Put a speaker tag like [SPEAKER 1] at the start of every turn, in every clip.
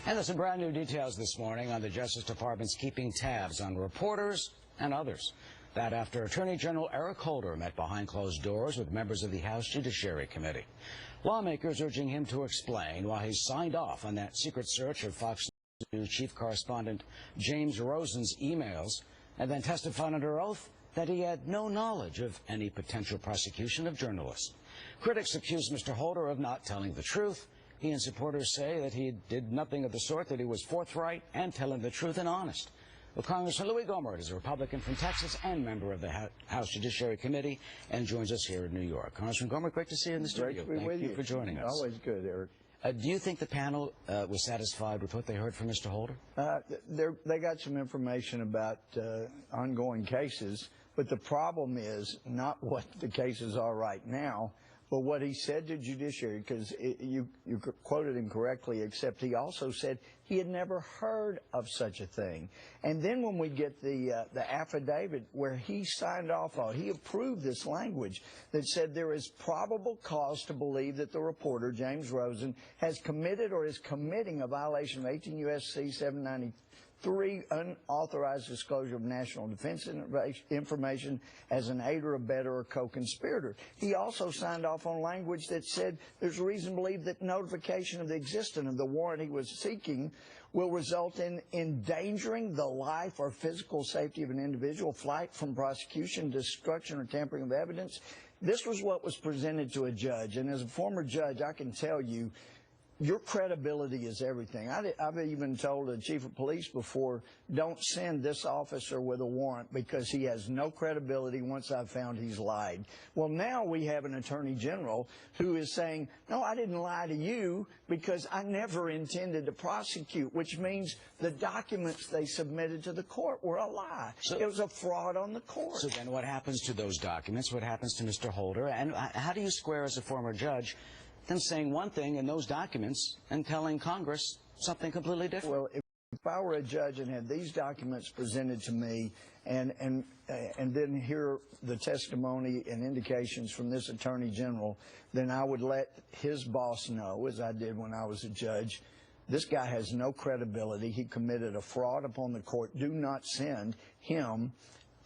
[SPEAKER 1] And there's some brand new details this morning on the Justice Department's keeping tabs on reporters and others. That after Attorney General Eric Holder met behind closed doors with members of the House Judiciary Committee. Lawmakers urging him to explain why he signed off on that secret search of Fox News chief correspondent James Rosen's emails and then testified under oath that he had no knowledge of any potential prosecution of journalists. Critics accuse Mr. Holder of not telling the truth. He and supporters say that he did nothing of the sort, that he was forthright and telling the truth and honest. Well, Congressman Louie Gohmert is a Republican from Texas and member of the House Judiciary Committee and joins us here in New York. Congressman Gohmert, great to see you in the studio. Thank you for joining us.
[SPEAKER 2] Always good, Eric.
[SPEAKER 1] Do you think the panel was satisfied with what they heard from Mr. Holder?
[SPEAKER 2] They got some information about ongoing cases, but the problem is not what the cases are right now, but what he said to Judiciary, because you quoted him correctly, except he also said he had never heard of such a thing. And then when we get the affidavit where he signed off on, he approved this language that said there is probable cause to believe that the reporter, James Rosen, has committed or is committing a violation of 18 U.S.C. 793, unauthorized disclosure of national defense information as an aider, abettor, or co-conspirator. He also signed off on language that said there's reason to believe that notification of the existence of the warrant he was seeking will result in endangering the life or physical safety of an individual, flight from prosecution, destruction, or tampering of evidence. This was what was presented to a judge, and as a former judge, I can tell you, your credibility is everything. I've even told the chief of police before, don't send this officer with a warrant because he has no credibility once I've found he's lied. Well, now we have an attorney general who is saying, no, I didn't lie to you because I never intended to prosecute, which means the documents they submitted to the court were a lie. So it was a fraud on the court.
[SPEAKER 1] So then what happens to those documents? What happens to Mr. Holder? And how do you square as a former judge them saying one thing in those documents and telling Congress something completely different?
[SPEAKER 2] Well, if I were a judge and had these documents presented to me and then hear the testimony and indications from this attorney general, then I would let his boss know, as I did when I was a judge, this guy has no credibility. He committed a fraud upon the court. Do not send him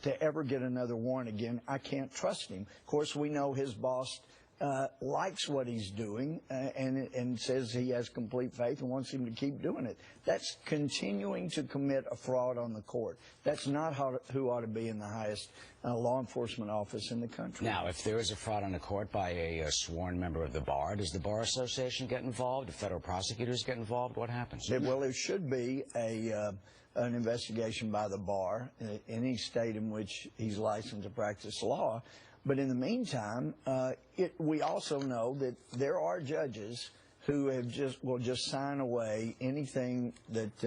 [SPEAKER 2] to ever get another warrant again. I can't trust him. Of course, we know his boss likes what he's doing and says he has complete faith and wants him to keep doing it. That's continuing to commit a fraud on the court. That's not who ought to be in the highest law enforcement office in the country.
[SPEAKER 1] Now, if there is a fraud on the court by a sworn member of the bar, does the Bar Association get involved? Do federal prosecutors get involved? What happens?
[SPEAKER 2] Well, there should be an investigation by the bar in any state in which he's licensed to practice law. But in the meantime, we also know that there are judges who will just sign away anything that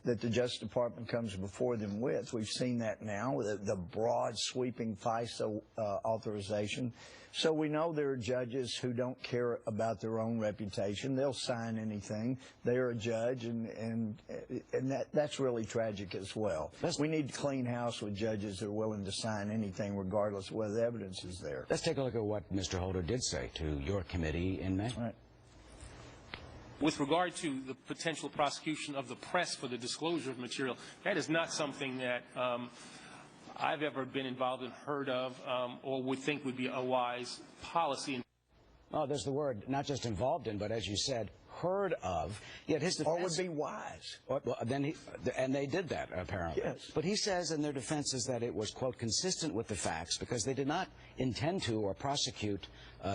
[SPEAKER 2] the Justice Department comes before them with. We've seen that now, the broad, sweeping FISA authorization. So we know there are judges who don't care about their own reputation. They'll sign anything. They're a judge, and that's really tragic as well. We need to clean house with judges who are willing to sign anything regardless of whether the evidence is there.
[SPEAKER 1] Let's take a look at what Mr. Holder did say to your committee in May.
[SPEAKER 2] Right.
[SPEAKER 3] With regard to the potential prosecution of the press for the disclosure of material, that is not something that I've ever been involved in, heard of, or would think would be a wise policy.
[SPEAKER 1] Oh, there's the word, not just involved in, but as you said, heard of. Yet his defense,
[SPEAKER 2] or would be wise.
[SPEAKER 1] Well, and they did that, apparently.
[SPEAKER 2] Yes.
[SPEAKER 1] But he says in their defense is that it was, quote, consistent with the facts because they did not intend to or prosecute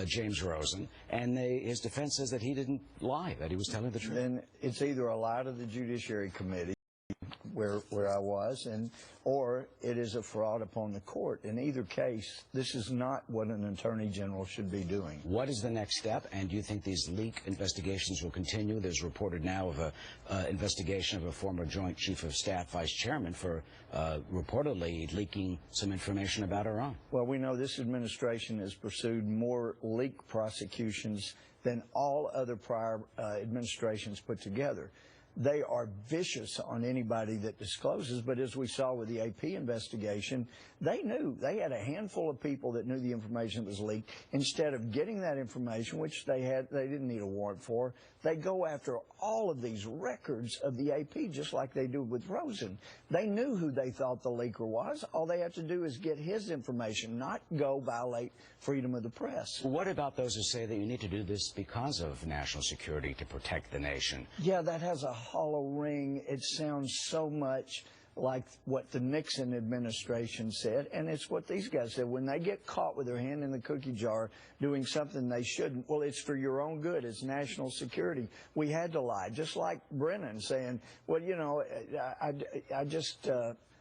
[SPEAKER 1] James Rosen, and his defense is that he didn't lie, that he was telling the truth.
[SPEAKER 2] Then it's either a lie to the Judiciary Committee, where I was, or it is a fraud upon the court. In either case, this is not what an attorney general should be doing.
[SPEAKER 1] What is the next step, and do you think these leak investigations will continue? There's reported now of an investigation of a former Joint Chief of Staff Vice Chairman for reportedly leaking some information about Iran.
[SPEAKER 2] Well, we know this administration has pursued more leak prosecutions than all other prior administrations put together. they are vicious on anybody that discloses. But as we saw with the AP investigation, they knew. They had a handful of people that knew the information that was leaked. Instead of getting that information, which they didn't need a warrant for, they go after all of these records of the AP, just like they do with Rosen. They knew who they thought the leaker was. All they have to do is get his information, not go violate freedom of the press.
[SPEAKER 1] What about those who say that you need to do this because of national security to protect the nation?
[SPEAKER 2] Yeah, that has a hollow ring. It sounds so much like what the Nixon administration said, and it's what these guys said. When they get caught with their hand in the cookie jar doing something they shouldn't, well, it's for your own good. It's national security. We had to lie, just like Brennan saying, well, you know, I just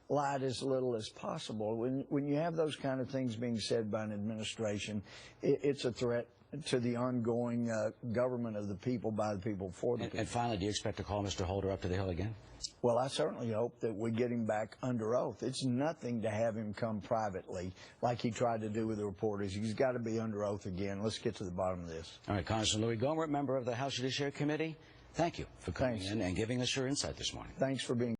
[SPEAKER 2] lied as little as possible. When you have those kind of things being said by an administration, it's a threat to the ongoing government of the people, by the people, for the people.
[SPEAKER 1] And finally, do you expect to call Mr. Holder up to the Hill again?
[SPEAKER 2] Well, I certainly hope that we get him back under oath. It's nothing to have him come privately like he tried to do with the reporters. He's got to be under oath again. Let's get to the bottom of this.
[SPEAKER 1] All right, Congressman Louie Gohmert, member of the House Judiciary Committee, thank you for coming in and giving us your insight this morning.
[SPEAKER 2] Thanks for being